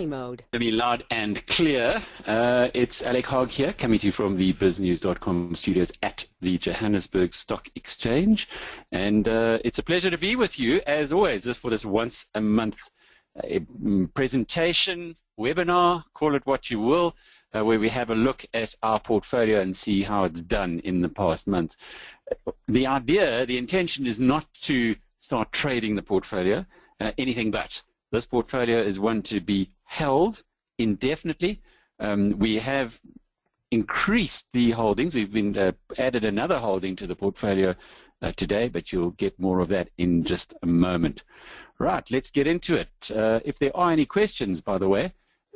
mode. Let me loud and clear. It's Alec Hogg here, coming to you from the Biznews.com studios at the Johannesburg Stock Exchange. And it's a pleasure to be with you, as always, for this once a month presentation, webinar, call it what you will, where we have a look at our portfolio and see how it's done in the past month. The intention is not to start trading the portfolio, anything but. This portfolio is one to be held indefinitely. We have increased the holdings. We've been added another holding to the portfolio today, but you'll get more of that in just a moment. Right, let's get into it. If there are any questions, by the way,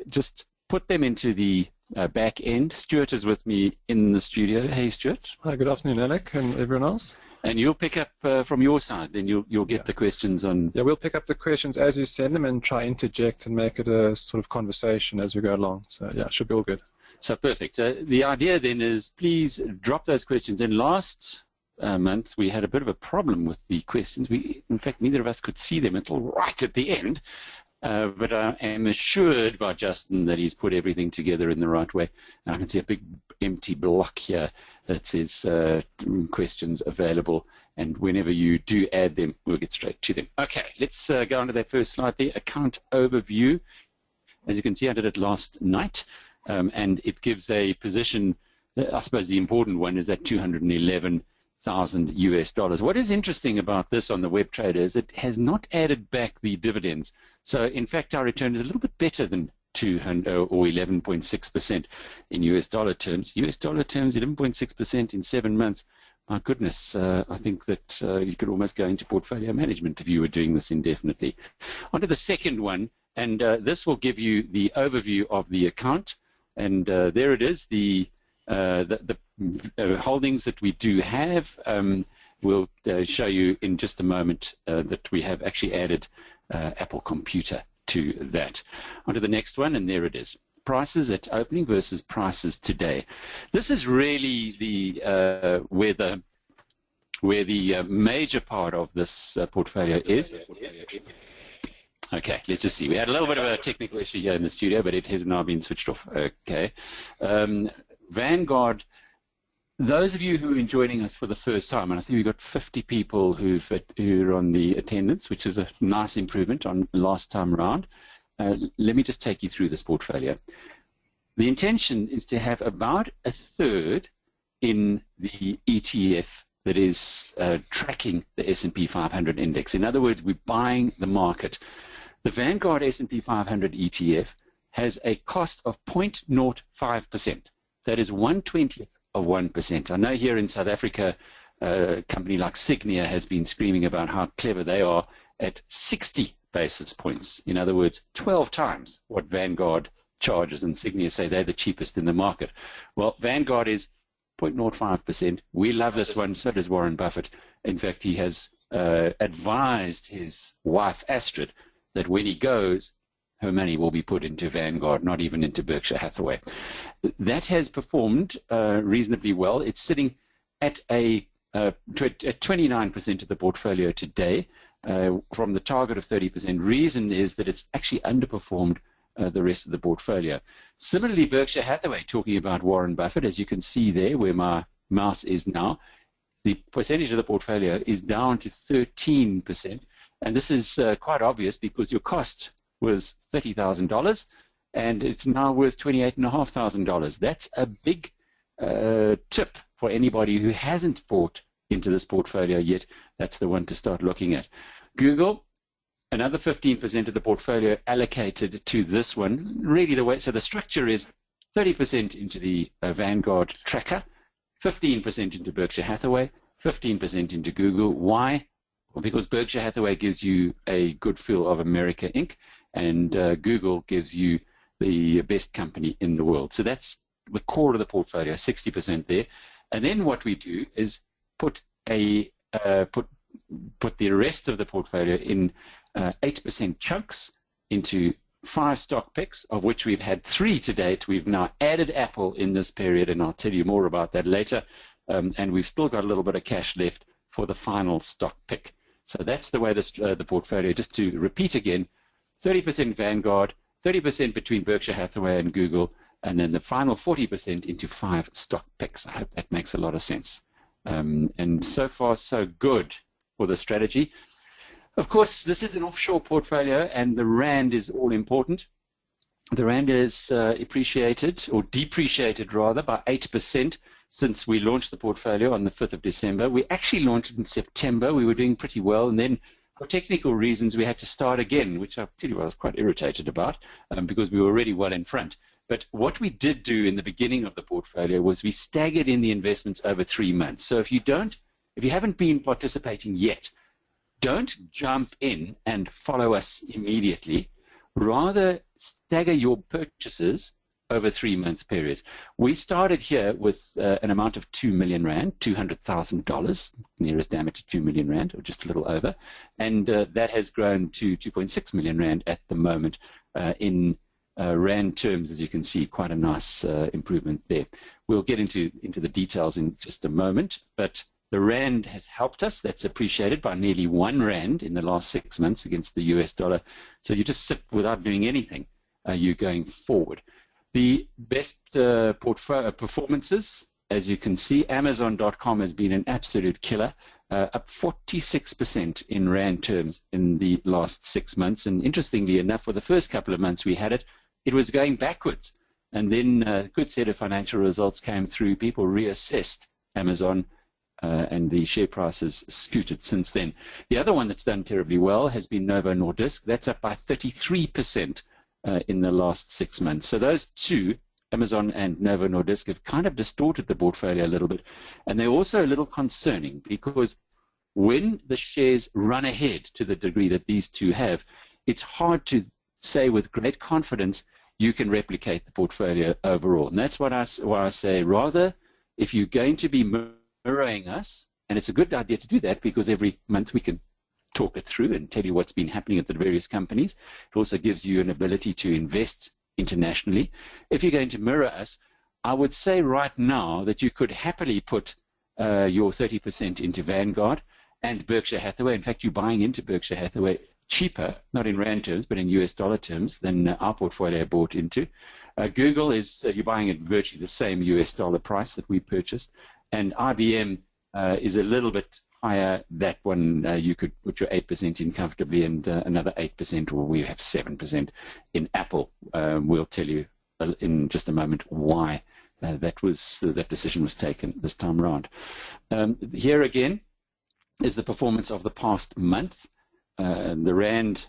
just put them into the back end. Stuart is with me in the studio. Hey, Stuart. Hi, good afternoon, Alec, and everyone else. And you'll pick up from your side, then you'll get the questions on. Yeah, we'll pick up the questions as you send them and try interject and make it a sort of conversation as we go along. So yeah, it should be all good. So perfect. So the idea then is please drop those questions in. Last month we had a bit of a problem with the questions. In fact, neither of us could see them until right at the end. But I am assured by Justin that he's put everything together in the right way. And I can see a big empty block here that says questions available. And whenever you do add them, we'll get straight to them. Okay, let's go on to that first slide there, account overview. As you can see, I did it last night. And it gives a position, I suppose the important one is that 211,000 US dollars. What is interesting about this on the web trader is it has not added back the dividends. So in fact, our return is a little bit better than 200 or 11.6% in US dollar terms. US dollar terms, 11.6% in 7 months. My goodness, I think that you could almost go into portfolio management if you were doing this indefinitely. On to the second one, and this will give you the overview of the account. And there it is, the holdings that we do have. We'll show you in just a moment that we have actually added Apple Computer to that. On to the next one, and there it is. Prices at opening versus prices today. This is really the where the major part of this portfolio is. Okay, let's just see. We had a little bit of a technical issue here in the studio, but it has now been switched off. Okay. Vanguard, those of you who are joining us for the first time, and I think we've got 50 people who are on the attendance, which is a nice improvement on last time around. Let me just take you through this portfolio. The intention is to have about a third in the ETF that is tracking the S&P 500 index. In other words, we're buying the market. The Vanguard S&P 500 ETF has a cost of 0.05%. That is 1/20th of 1%. I know here in South Africa, a company like Signia has been screaming about how clever they are at 60 basis points. In other words, 12 times what Vanguard charges, and Signia say they're the cheapest in the market. Well, Vanguard is 0.05%. We love this one, so does Warren Buffett. In fact, he has advised his wife, Astrid, that when he goes, her money will be put into Vanguard, not even into Berkshire Hathaway. That has performed reasonably well. It's sitting at at 29% of the portfolio today from the target of 30%. Reason is that it's actually underperformed the rest of the portfolio. Similarly, Berkshire Hathaway, talking about Warren Buffett, as you can see there where my mouse is now, the percentage of the portfolio is down to 13%. And this is quite obvious because your cost was $30,000 and it's now worth $28,500. That's a big tip for anybody who hasn't bought into this portfolio yet. That's the one to start looking at. Google, another 15% of the portfolio allocated to this one. Really the way, so the structure is 30% into the Vanguard tracker, 15% into Berkshire Hathaway, 15% into Google. Why? Well, because Berkshire Hathaway gives you a good feel of America Inc. and Google gives you the best company in the world. So that's the core of the portfolio, 60% there. And then what we do is put the rest of the portfolio in 8% chunks into 5 stock picks, of which we've had 3 to date. We've now added Apple in this period, and I'll tell you more about that later. And we've still got a little bit of cash left for the final stock pick. So that's the way the portfolio, just to repeat again, 30% Vanguard, 30% between Berkshire Hathaway and Google, and then the final 40% into 5 stock picks. I hope that makes a lot of sense. And so far, so good for the strategy. Of course, this is an offshore portfolio, and the rand is all important. The rand is appreciated, or depreciated rather, by 8% since we launched the portfolio on the 5th of December. We actually launched it in September. We were doing pretty well, and then for technical reasons, we had to start again, which I'll tell you I was quite irritated about because we were already well in front. But what we did do in the beginning of the portfolio was we staggered in the investments over 3 months. So if you haven't been participating yet, don't jump in and follow us immediately. Rather, stagger your purchases over 3-month periods. We started here with an amount of 2 million rand, $200,000, nearest damn it to 2 million rand, or just a little over, and that has grown to 2.6 million rand at the moment. In rand terms, as you can see, quite a nice improvement there. We'll get into the details in just a moment, but the rand has helped us. That's appreciated by nearly 1 rand in the last 6 months against the US dollar. So you just sit without doing anything. You're going forward. The best performances, as you can see, Amazon.com has been an absolute killer, up 46% in rand terms in the last 6 months. And interestingly enough, for the first couple of months we had it, it was going backwards. And then a good set of financial results came through. People reassessed Amazon, and the share price has scooted since then. The other one that's done terribly well has been Novo Nordisk. That's up by 33% in the last 6 months. So those two, Amazon and Novo Nordisk, have kind of distorted the portfolio a little bit. And they're also a little concerning because when the shares run ahead to the degree that these two have, it's hard to say with great confidence you can replicate the portfolio overall. And that's why I say rather, if you're going to be mirroring us, and it's a good idea to do that because every month we can talk it through and tell you what's been happening at the various companies. It also gives you an ability to invest internationally. If you're going to mirror us, I would say right now that you could happily put your 30% into Vanguard and Berkshire Hathaway. In fact, you're buying into Berkshire Hathaway cheaper, not in rand terms, but in US dollar terms than our portfolio bought into. Google is, you're buying at virtually the same US dollar price that we purchased. And IBM is a little bit higher. That one you could put your 8% in comfortably, and another 8%, or we have 7% in Apple. We'll tell you in just a moment why that decision was taken this time around. Here again is the performance of the past month. The rand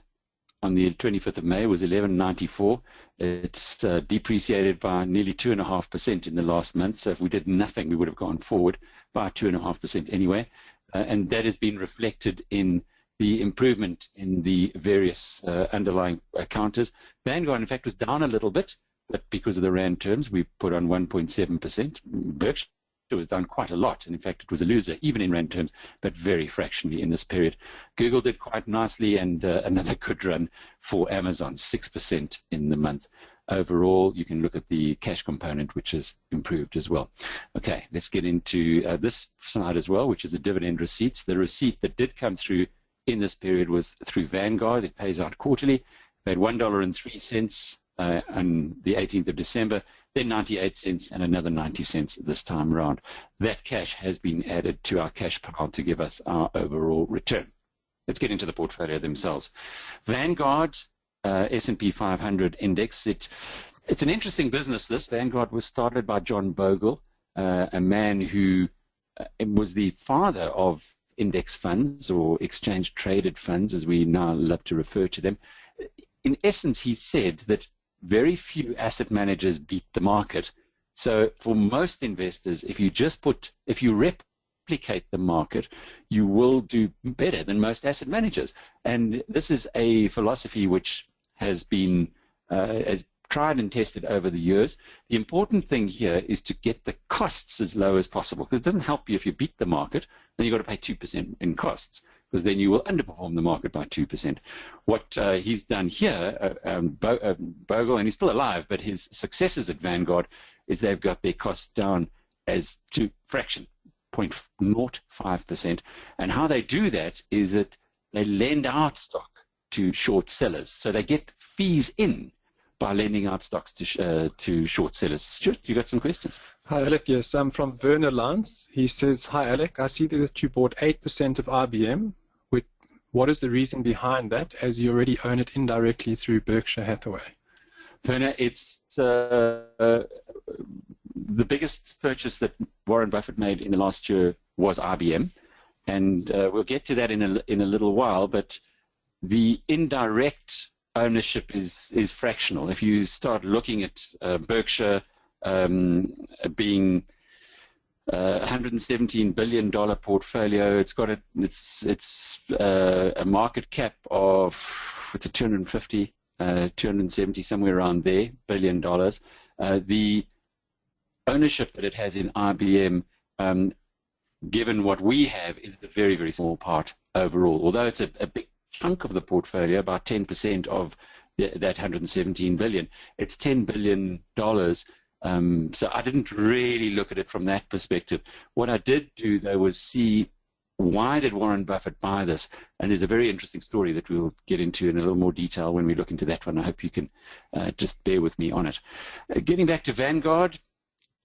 on the 25th of May was 11.94. It's depreciated by nearly 2.5% in the last month. So if we did nothing, we would have gone forward by 2.5% anyway. And that has been reflected in the improvement in the various underlying counters. Vanguard, in fact, was down a little bit, but because of the rand terms, we put on 1.7%. Berkshire was down quite a lot, and in fact, it was a loser, even in rand terms, but very fractionally in this period. Google did quite nicely, and another good run for Amazon, 6% in the month. Overall, you can look at the cash component, which has improved as well. Okay, let's get into this slide as well, which is the dividend receipts. The receipt that did come through in this period was through Vanguard. It pays out quarterly. We had $1.03 on the 18th of December, then 98 cents and another 90 cents this time around. That cash has been added to our cash pile to give us our overall return. Let's get into the portfolio themselves. Vanguard, S&P 500 index. It's an interesting business, this. Vanguard was started by John Bogle, a man who was the father of index funds, or exchange traded funds, as we now love to refer to them. In essence, he said that very few asset managers beat the market. So for most investors, if you replicate the market, you will do better than most asset managers. And this is a philosophy which has been tried and tested over the years. The important thing here is to get the costs as low as possible, because it doesn't help you if you beat the market, then you've got to pay 2% in costs, because then you will underperform the market by 2%. What he's done here, Bogle, and he's still alive, but his successors at Vanguard is they've got their costs down as to fraction, 0.05%. And how they do that is that they lend out stock to short sellers. So they get fees in by lending out stocks to short sellers. Stuart, you got some questions? Hi, Alec. Yes, I'm from Werner Lance. He says, hi, Alec. I see that you bought 8% of IBM. What is the reason behind that, as you already own it indirectly through Berkshire Hathaway? Werner, it's the biggest purchase that Warren Buffett made in the last year was IBM, and we'll get to that in a little while. But the indirect ownership is fractional. If you start looking at Berkshire being $117 billion portfolio, it's got a market cap of, it's a 270 somewhere around there billion dollars. The ownership that it has in IBM, given what we have, is a very, very small part overall. Although it's a big chunk of the portfolio, about 10% of that 117 billion, it's $10 billion. So I didn't really look at it from that perspective. What I did do, though, was see, why did Warren Buffett buy this? And there's a very interesting story that we'll get into in a little more detail when we look into that one. I hope you can just bear with me on it. Getting back to Vanguard,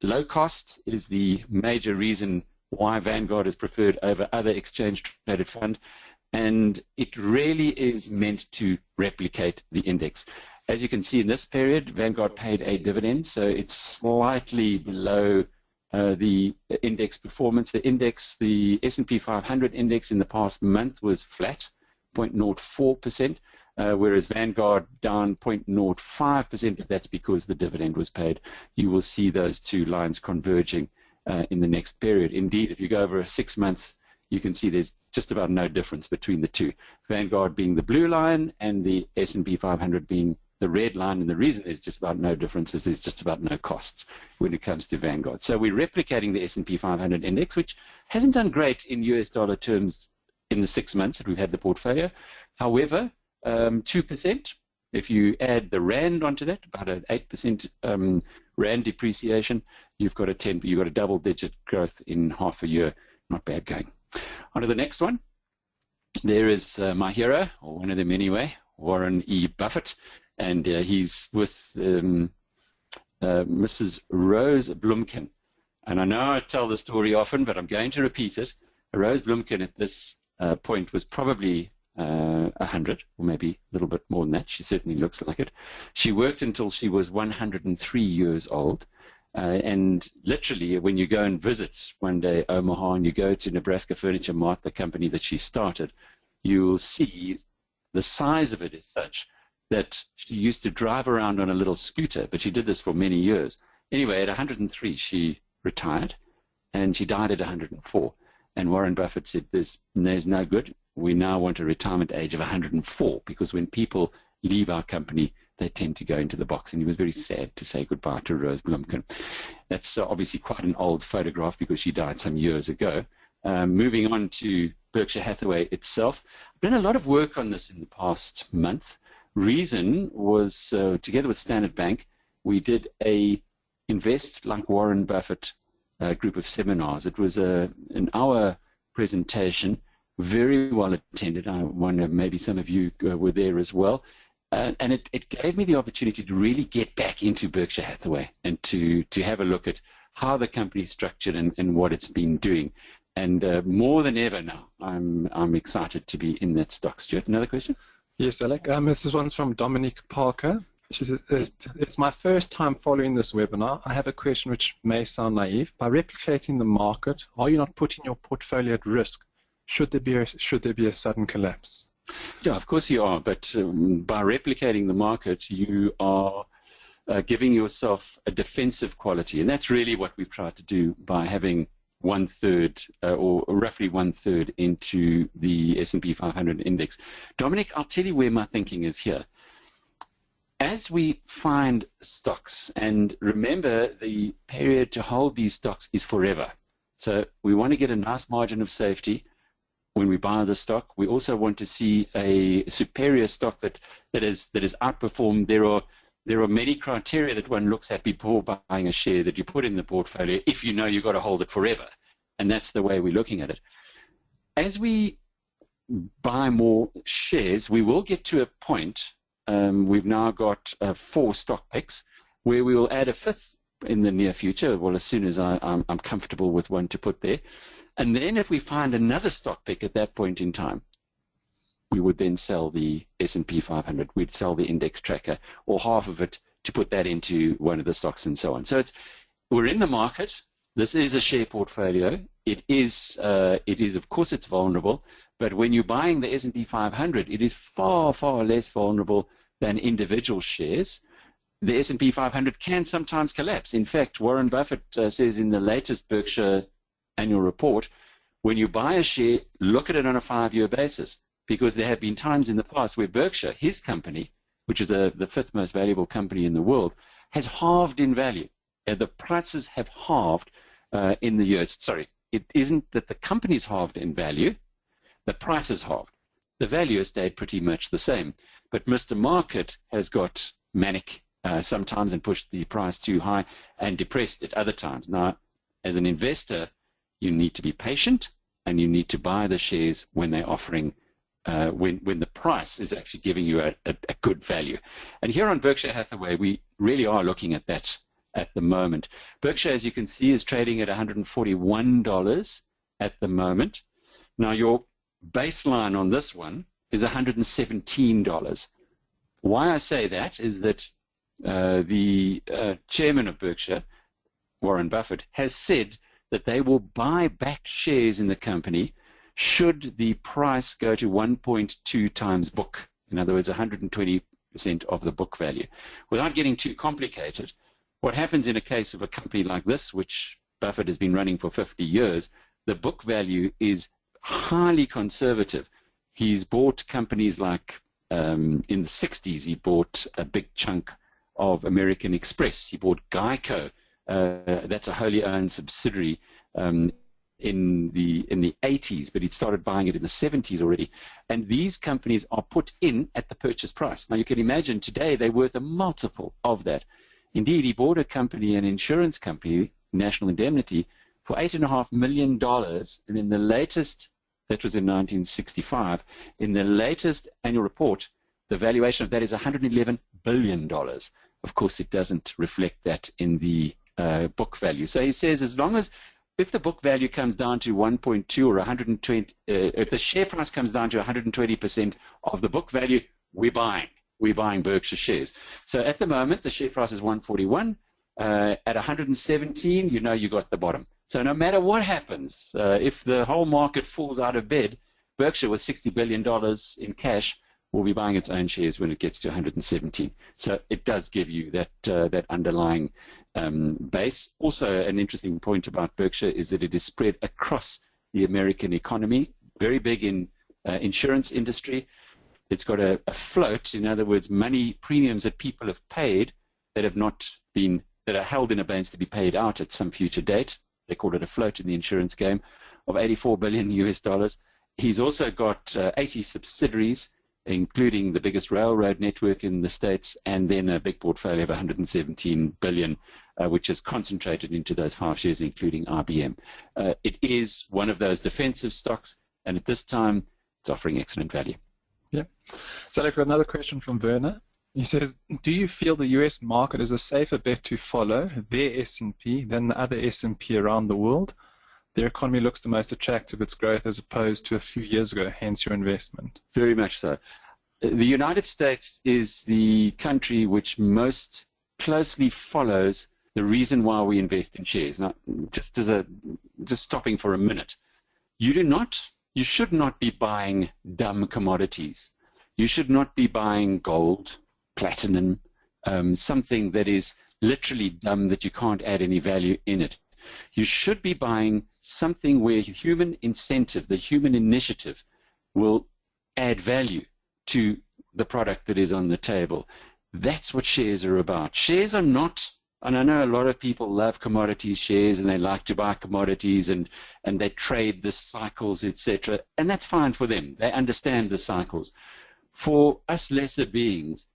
low cost is the major reason why Vanguard is preferred over other exchange-traded fund, and it really is meant to replicate the index. As you can see in this period, Vanguard paid a dividend, so it's slightly below the index performance. The index, the S&P 500 index in the past month was flat, 0.04%, whereas Vanguard down 0.05%, but that's because the dividend was paid. You will see those two lines converging in the next period. Indeed, if you go over a 6 month, you can see there's just about no difference between the two. Vanguard being the blue line and the S&P 500 being the red line, and the reason there's just about no difference is there's just about no costs when it comes to Vanguard. So we're replicating the S&P 500 index, which hasn't done great in US dollar terms in the 6 months that we've had the portfolio. However, 2%, if you add the rand onto that, about an 8% rand depreciation, you've got a double-digit growth in half a year. Not bad going. On to the next one. There is my hero, or one of them anyway, Warren E. Buffett. And he's with Mrs. Rose Blumkin. And I know I tell the story often, but I'm going to repeat it. Rose Blumkin at this point was probably 100, or maybe a little bit more than that. She certainly looks like it. She worked until she was 103 years old. And literally, when you go and visit one day Omaha and you go to Nebraska Furniture Mart, the company that she started, you'll see the size of it is such that she used to drive around on a little scooter, but she did this for many years. Anyway, at 103, she retired, and she died at 104. And Warren Buffett said, there's no good. We now want a retirement age of 104, because when people leave our company, they tend to go into the box. And he was very sad to say goodbye to Rose Blumkin. That's obviously quite an old photograph because she died some years ago. Moving on to Berkshire Hathaway itself. I've done a lot of work on this in the past month. Reason was, together with Standard Bank, we did a Invest Like Warren Buffett group of seminars. It was an hour presentation, very well attended. I wonder maybe some of you were there as well. And it gave me the opportunity to really get back into Berkshire Hathaway and to have a look at how the company is structured and what it's been doing. And more than ever now, I'm excited to be in that stock. Stuart, another question? Yes, Alec. This one's from Dominique Parker. She says, it's my first time following this webinar. I have a question which may sound naive. By replicating the market, are you not putting your portfolio at risk? Should there be a sudden collapse? Yeah, of course you are. But by replicating the market, you are giving yourself a defensive quality. And that's really what we've tried to do by having 1/3 or roughly 1/3 into the S&P 500 index. Dominic, I'll tell you where my thinking is here. As we find stocks, and remember the period to hold these stocks is forever. So we want to get a nice margin of safety when we buy the stock. We also want to see a superior stock that is outperformed. There are many criteria that one looks at before buying a share that you put in the portfolio if you know you've got to hold it forever. And that's the way we're looking at it. As we buy more shares, we will get to a point we've now got 4 stock picks, where we will add a 5th in the near future, well, as soon as I'm comfortable with one to put there. And then if we find another stock pick at that point in time, we would then sell the S&P 500. We'd sell the index tracker, or half of it, to put that into one of the stocks and so on. So we're in the market. This is a share portfolio. It is, of course, it's vulnerable. But when you're buying the S&P 500, it is far, far less vulnerable than individual shares. The S&P 500 can sometimes collapse. In fact, Warren Buffett says in the latest Berkshire annual report, when you buy a share, look at it on a 5-year basis, because there have been times in the past where Berkshire, his company, which is the 5th most valuable company in the world, has halved in value. The prices have halved in the years. Sorry, it isn't that the company's halved in value, the price has halved. The value has stayed pretty much the same. But Mr. Market has got manic sometimes and pushed the price too high and depressed it other times. Now, as an investor, you need to be patient and you need to buy the shares when they're offering, when the price is actually giving you a good value. And here on Berkshire Hathaway, we really are looking at that at the moment. Berkshire, as you can see, is trading at $141 at the moment. Now, your baseline on this one is $117. Why I say that is that the chairman of Berkshire, Warren Buffett, has said that they will buy back shares in the company should the price go to 1.2 times book. In other words, 120% of the book value. Without getting too complicated, what happens in a case of a company like this, which Buffett has been running for 50 years, the book value is highly conservative. He's bought companies like, in the 60s, he bought a big chunk of American Express. He bought Geico. That's a wholly owned subsidiary in the 80s, but he'd started buying it in the 70s already. And these companies are put in at the purchase price. Now, you can imagine today they're worth a multiple of that. Indeed, he bought a company, an insurance company, National Indemnity, for $8.5 million. And in the latest, that was in 1965, in the latest annual report, the valuation of that is $111 billion. Of course, it doesn't reflect that in the book value. So he says, as long as, if the book value comes down to 1.2 or 120, if the share price comes down to 120% of the book value, we're buying. We're buying Berkshire shares. So at the moment, the share price is 141. At 117, you know you got the bottom. So no matter what happens, if the whole market falls out of bed, Berkshire with $60 billion in cash will be buying its own shares when it gets to 117. So it does give you that underlying base. Also, an interesting point about Berkshire is that it is spread across the American economy, very big in insurance industry. It's got a float, in other words, money premiums that people have paid that have not been, that are held in abeyance to be paid out at some future date. They call it a float in the insurance game of $84 billion US. He's also got 80 subsidiaries, including the biggest railroad network in the States, and then a big portfolio of 117 billion, which is concentrated into those 5 shares, including IBM. It is one of those defensive stocks, and at this time, it's offering excellent value. Yeah. So I've got another question from Werner. He says, do you feel the US market is a safer bet to follow their S&P than the other S&P around the world? Their economy looks the most attractive, its growth, as opposed to a few years ago, hence your investment. Very much so. The United States is the country which most closely follows the reason why we invest in shares. Now, just stopping for a minute, you should not be buying dumb commodities. You should not be buying gold, platinum, something that is literally dumb that you can't add any value in it. You should be buying something where human incentive, the human initiative, will add value to the product that is on the table. That's what shares are about. Shares are not, and I know a lot of people love commodities shares and they like to buy commodities and they trade the cycles, etc. And that's fine for them. They understand the cycles. For us lesser beings,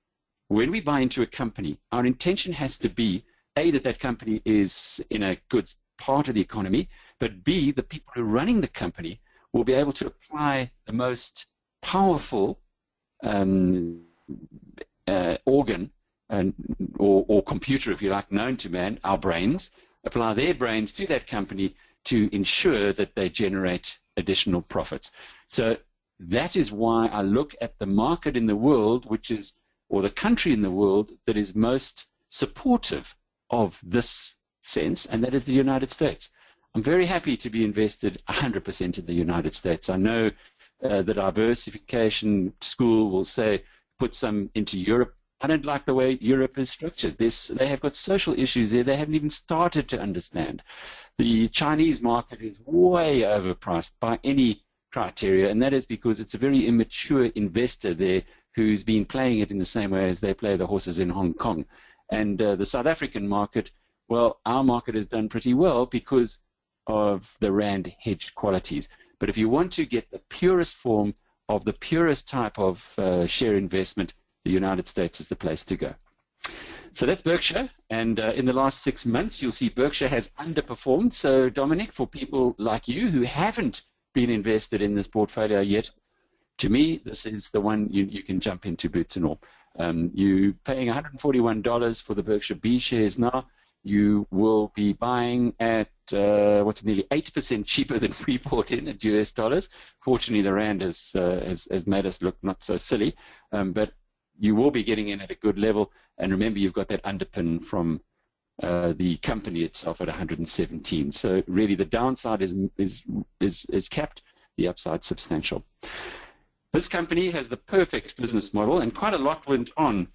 when we buy into a company, our intention has to be, A, that company is in a good part of the economy, but B, the people who are running the company will be able to apply the most powerful organ or computer, if you like, known to man, our brains, apply their brains to that company to ensure that they generate additional profits. So that is why I look at the market in the world, or the country in the world that is most supportive of this sense, and that is the United States. I'm very happy to be invested 100% in the United States. I know the diversification school will say put some into Europe. I don't like the way Europe is structured. They have got social issues there they haven't even started to understand. The Chinese market is way overpriced by any criteria, and that is because it's a very immature investor there who's been playing it in the same way as they play the horses in Hong Kong. And the South African market, well, our market has done pretty well because of the rand hedged qualities. But if you want to get the purest form of the purest type of share investment, the United States is the place to go. So that's Berkshire, and in the last 6 months, you'll see Berkshire has underperformed. So, Dominic, for people like you who haven't been invested in this portfolio yet, to me, this is the one you can jump into, boots and all. You're paying $141 for the Berkshire B shares now. You will be buying at nearly 8% cheaper than we bought in at US dollars. Fortunately, the rand has made us look not so silly, but you will be getting in at a good level. And remember, you've got that underpin from the company itself at 117. So really, the downside is capped, the upside substantial. This company has the perfect business model, and quite a lot went on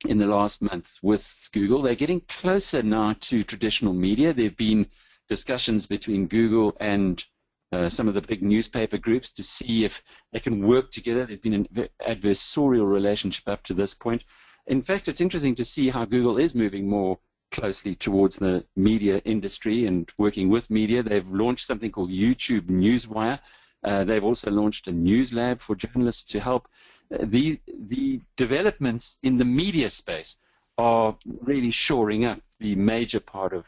in the last month with Google. They're getting closer now to traditional media. There have been discussions between Google and some of the big newspaper groups to see if they can work together. There's been an adversarial relationship up to this point. In fact, it's interesting to see how Google is moving more closely towards the media industry and working with media. They've launched something called YouTube Newswire. They've also launched a news lab for journalists to help. The developments in the media space are really shoring up the major part of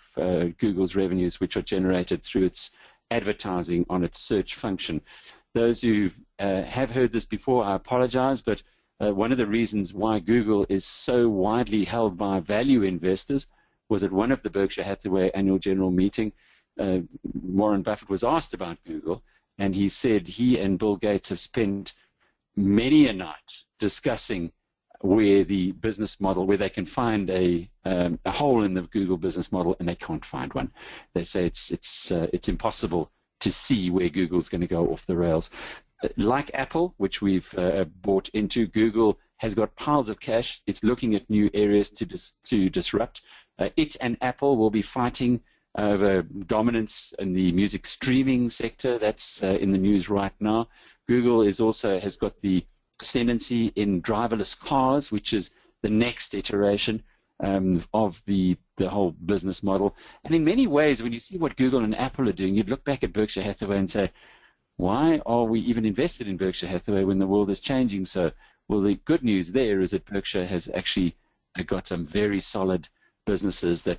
Google's revenues, which are generated through its advertising on its search function. Those who have heard this before, I apologize, but one of the reasons why Google is so widely held by value investors was at one of the Berkshire Hathaway annual general meeting, Warren Buffett was asked about Google, and he said he and Bill Gates have spent many a night discussing where the business model, where they can find a hole in the Google business model, and they can't find one. They say it's impossible to see where Google's going to go off the rails. Like Apple, which we've bought into, Google has got piles of cash. It's looking at new areas to disrupt. It and Apple will be fighting over dominance in the music streaming sector. That's in the news right now. Google has got the ascendancy in driverless cars, which is the next iteration of the whole business model. And in many ways, when you see what Google and Apple are doing, you'd look back at Berkshire Hathaway and say, why are we even invested in Berkshire Hathaway when the world is changing so? Well, the good news there is that Berkshire has actually got some very solid businesses that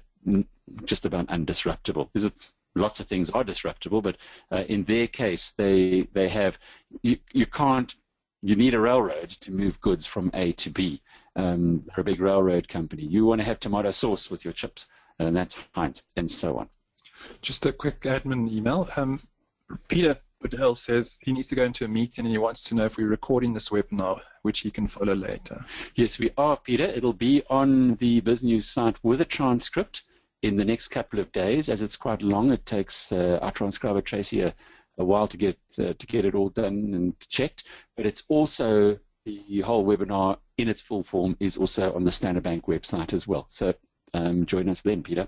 just about undisruptible. Lots of things are disruptible, but in their case, they have, you need a railroad to move goods from A to B. They're a big railroad company. You want to have tomato sauce with your chips, and that's Heinz, and so on. Just a quick admin email. Peter Goodell says he needs to go into a meeting and he wants to know if we're recording this webinar, which he can follow later. Yes, we are, Peter. It'll be on the Biznews site with a transcript in the next couple of days. As it's quite long, it takes our transcriber Tracy a while to get it all done and checked. But it's also, the whole webinar in its full form is also on the Standard Bank website as well. So join us then, Peter.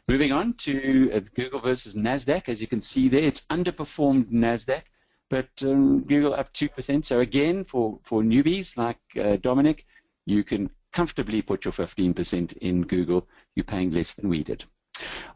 Moving on to Google versus NASDAQ. As you can see there, it's underperformed NASDAQ, but Google up 2%. So again, for newbies like Dominic, you can comfortably put your 15% in Google. You're paying less than we did.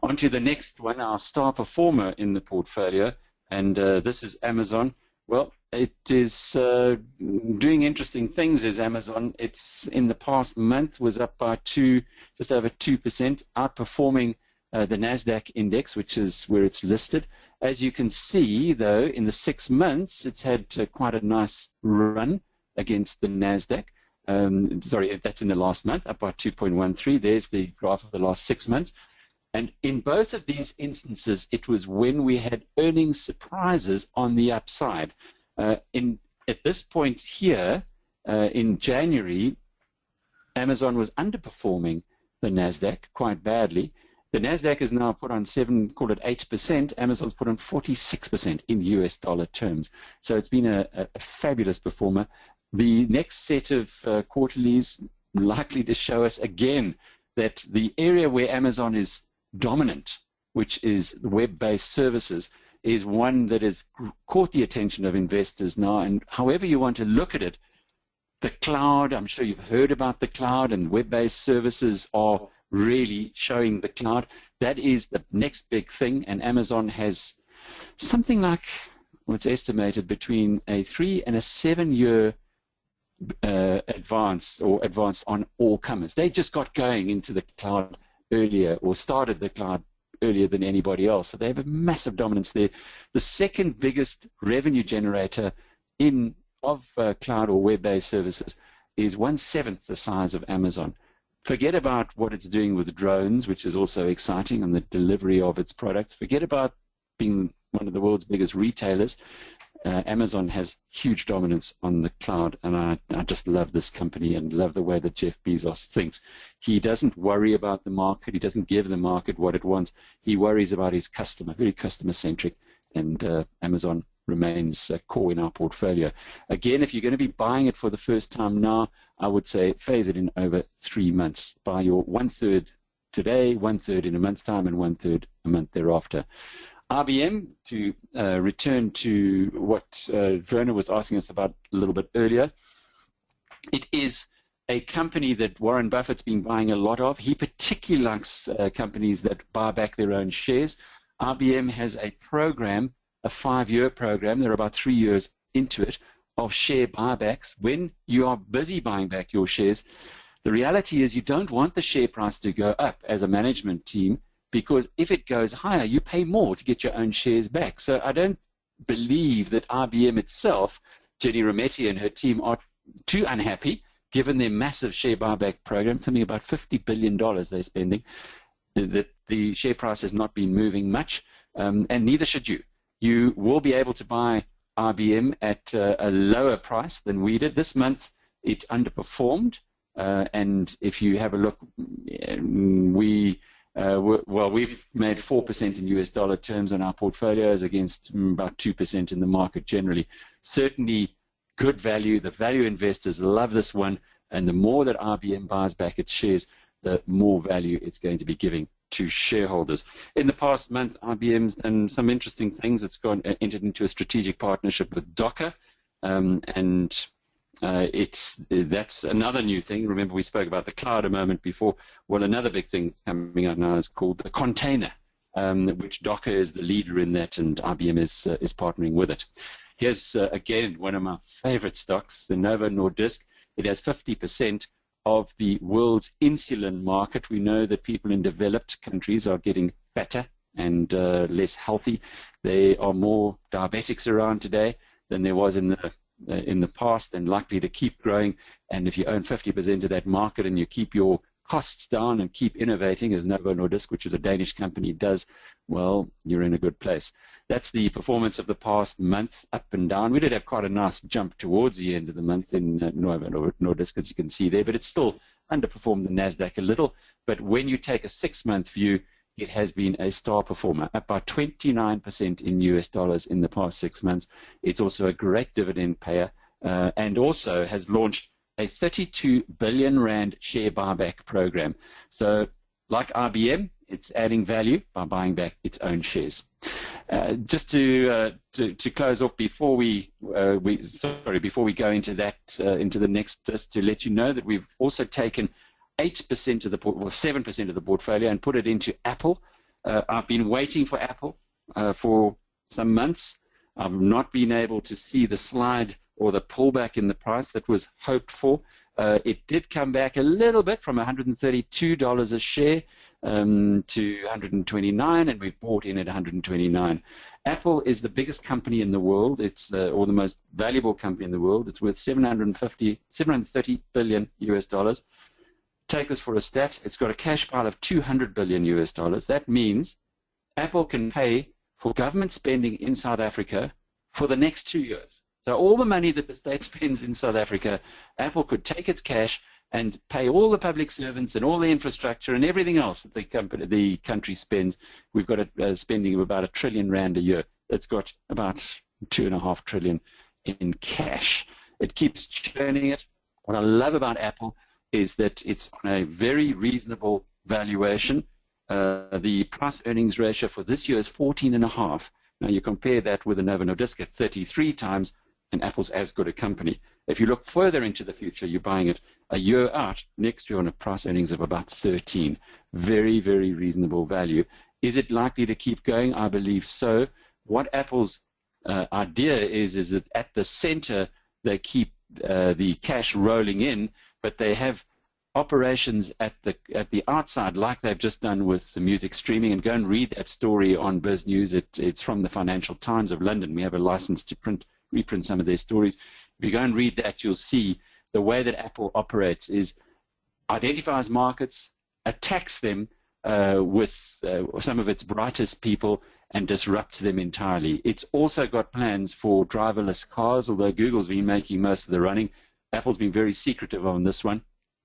On to the next one, our star performer in the portfolio, and this is Amazon. Well, it is doing interesting things as Amazon. It's in the past month was up by just over 2%, outperforming the NASDAQ index, which is where it's listed. As you can see, though, in the 6 months, it's had quite a nice run against the NASDAQ. Sorry, that's in the last month, up by 2.13. There's the graph of the last 6 months. And in both of these instances, it was when we had earnings surprises on the upside. At this point here, in January, Amazon was underperforming the NASDAQ quite badly. The NASDAQ is now put on 8%. Amazon's put on 46% in US dollar terms. So it's been a fabulous performer. The next set of quarterlies likely to show us again that the area where Amazon is dominant, which is the web-based services, is one that has caught the attention of investors now. And however you want to look at it, the cloud, I'm sure you've heard about the cloud, and web-based services are really showing the cloud. That is the next big thing, and Amazon has something like, what's estimated, between a 3 and a 7 year advance on all comers. They just got going into the cloud earlier, or started the cloud earlier than anybody else. So they have a massive dominance there. The second biggest revenue generator of cloud or web-based services is 1/7 the size of Amazon. Forget about what it's doing with drones, which is also exciting, and the delivery of its products. Forget about being one of the world's biggest retailers. Amazon has huge dominance on the cloud, and I just love this company and love the way that Jeff Bezos thinks. He doesn't worry about the market. He doesn't give the market what it wants. He worries about his customer, very customer-centric, and Amazon remains core in our portfolio. Again, if you're going to be buying it for the first time now, I would say phase it in over 3 months. Buy your 1/3 today, 1/3 in a month's time, and 1/3 a month thereafter. IBM, to return to what Werner was asking us about a little bit earlier, it is a company that Warren Buffett's been buying a lot of. He particularly likes companies that buy back their own shares. IBM has a program, a 5-year program, they're about 3 years into it, of share buybacks. When you are busy buying back your shares, the reality is you don't want the share price to go up as a management team, because if it goes higher, you pay more to get your own shares back. So I don't believe that IBM itself, Jenny Rometty and her team, are too unhappy, given their massive share buyback program, something about $50 billion they're spending, that the share price has not been moving much, and neither should you. You will be able to buy IBM at a lower price than we did. This month, it underperformed, and if you have a look, we've made 4% in US dollar terms on our portfolios against about 2% in the market generally. Certainly good value. The value investors love this one, and the more that IBM buys back its shares, the more value it's going to be giving to shareholders. In the past month, IBM's done some interesting things. It's entered into a strategic partnership with Docker, and that's another new thing. Remember, we spoke about the cloud a moment before. Well, another big thing coming out now is called the container, which Docker is the leader in that, and IBM is partnering with it. Here's, again, one of my favorite stocks, the Novo Nordisk. It has 50% of the world's insulin market. We know that people in developed countries are getting fatter and less healthy. There are more diabetics around today than there was in the past, and likely to keep growing. And if you own 50% of that market and you keep your costs down and keep innovating, as Novo Nordisk, which is a Danish company, does, well, you're in a good place. That's the performance of the past month, up and down. We did have quite a nice jump towards the end of the month in Novo Nordisk, as you can see there, but it's still underperformed the NASDAQ a little. But when you take a 6-month view, it has been a star performer, up by 29% in US dollars in the past 6 months. It's also a great dividend payer, and also has launched a 32 billion Rand share buyback program. So, like IBM, it's adding value by buying back its own shares. Just to close off, before we go into that, into the next, just to let you know that we've also taken 8% of the 7% of the portfolio and put it into Apple. I've been waiting for Apple for some months. I've not been able to see the slide or the pullback in the price that was hoped for. It did come back a little bit from $132 a share to 129, and we've bought in at 129. Apple is the biggest company in the world. It's or the most valuable company in the world. It's worth 730 billion US dollars. Take this for a stat. It's got a cash pile of 200 billion US dollars. That means Apple can pay for government spending in South Africa for the next 2 years. So all the money that the state spends in South Africa, Apple could take its cash and pay all the public servants and all the infrastructure and everything else that the country spends. We've got a spending of about R1 trillion a year. It's got about 2.5 trillion in cash. It keeps churning it. What I love about Apple is that it's on a very reasonable valuation. The price-earnings ratio for this year is 14.5. Now you compare that with a Novo Nordisk at 33 times, and Apple's as good a company. If you look further into the future, you're buying it a year out, next year on a price earnings of about 13. Very, very reasonable value. Is it likely to keep going? I believe so. What Apple's idea is that at the center, they keep the cash rolling in, but they have operations at the outside, like they've just done with the music streaming. And go and read that story on Biznews. It's from the Financial Times of London. We have a license to reprint some of their stories. If you go and read that, you'll see the way that Apple operates is identifies markets, attacks them with some of its brightest people, and disrupts them entirely. It's also got plans for driverless cars, although Google's been making most of the running. Apple's been very secretive on this one.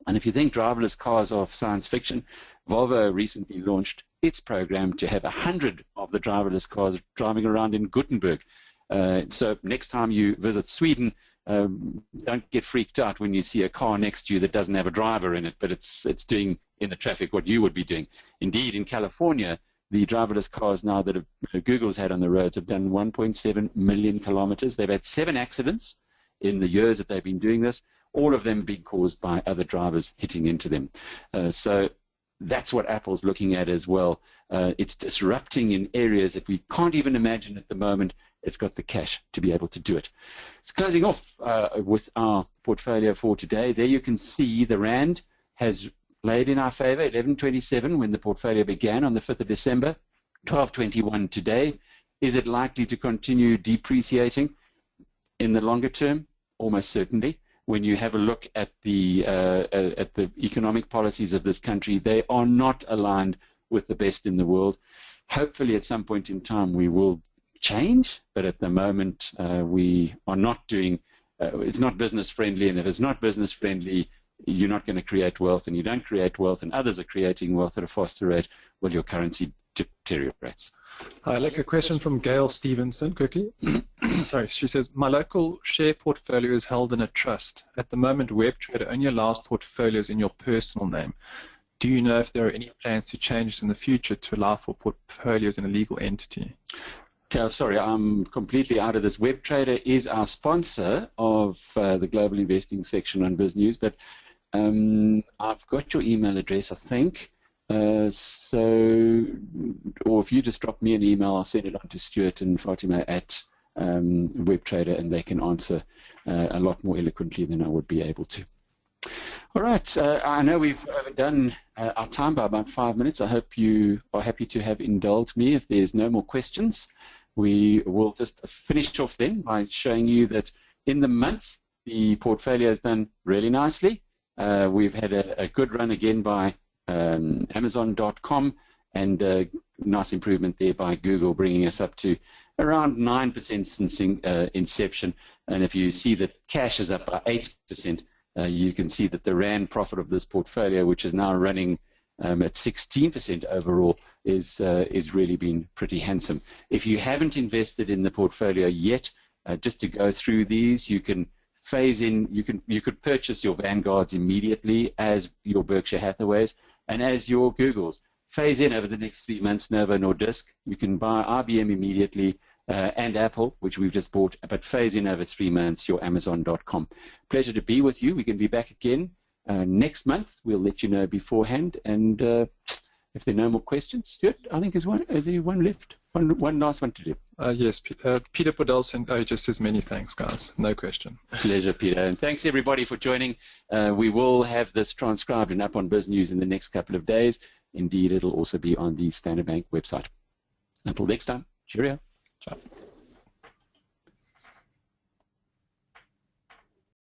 And if you think driverless cars are science fiction, Volvo recently launched its program to have 100 of the driverless cars driving around in Gothenburg. So next time you visit Sweden, don't get freaked out when you see a car next to you that doesn't have a driver in it, but it's doing in the traffic what you would be doing. Indeed, in California, the driverless cars now that Google's had on the roads have done 1.7 million kilometers. They've had 7 accidents in the years that they've been doing this, all of them being caused by other drivers hitting into them. So that's what Apple's looking at as well. It's disrupting in areas that we can't even imagine at the moment. It's got the cash to be able to do it. It's closing off with our portfolio for today. There you can see the Rand has played in our favor, 11.27 when the portfolio began on the 5th of December, 12.21 today. Is it likely to continue depreciating in the longer term? Almost certainly. When you have a look at the economic policies of this country, they are not aligned with the best in the world. Hopefully at some point in time we will change, but at the moment we are not doing, it's not business friendly, and if it's not business friendly, you're not going to create wealth, and you don't create wealth and others are creating wealth at a faster rate, well, your currency deteriorates. I'd like a question from Gail Stevenson, quickly. Sorry, she says, my local share portfolio is held in a trust. At the moment, WebTrader only allows portfolios in your personal name. Do you know if there are any plans to change in the future to allow for portfolios in a legal entity? Okay, sorry, I'm completely out of this. WebTrader is our sponsor of the Global Investing section on Biznews, but I've got your email address, I think. Or if you just drop me an email, I'll send it on to Stuart and Fatima at WebTrader, and they can answer a lot more eloquently than I would be able to. All right, I know we've overdone our time by about 5 minutes. I hope you are happy to have indulged me. If there's no more questions, we will just finish off then by showing you that in the month, the portfolio has done really nicely. We've had a good run again by Amazon.com, and a nice improvement there by Google, bringing us up to around 9% since inception. And if you see that cash is up by 8%, you can see that the Rand profit of this portfolio, which is now running at 16% overall, is really been pretty handsome. If you haven't invested in the portfolio yet, just to go through these, you can phase in. You could purchase your Vanguards immediately as your Berkshire Hathaways and as your Googles. Phase in over the next 3 months, Novo Nordisk. You can buy IBM immediately and Apple, which we've just bought, but phase in over 3 months your Amazon.com. Pleasure to be with you. We can be back again next month. We'll let you know beforehand. And if there are no more questions, Stuart, I think is there one left? One last one to do. Yes, Peter Podolson just says many thanks, guys. No question. Pleasure, Peter. And thanks, everybody, for joining. We will have this transcribed and up on Biznews in the next couple of days. Indeed, it'll also be on the Standard Bank website. Until next time, cheerio. Ciao.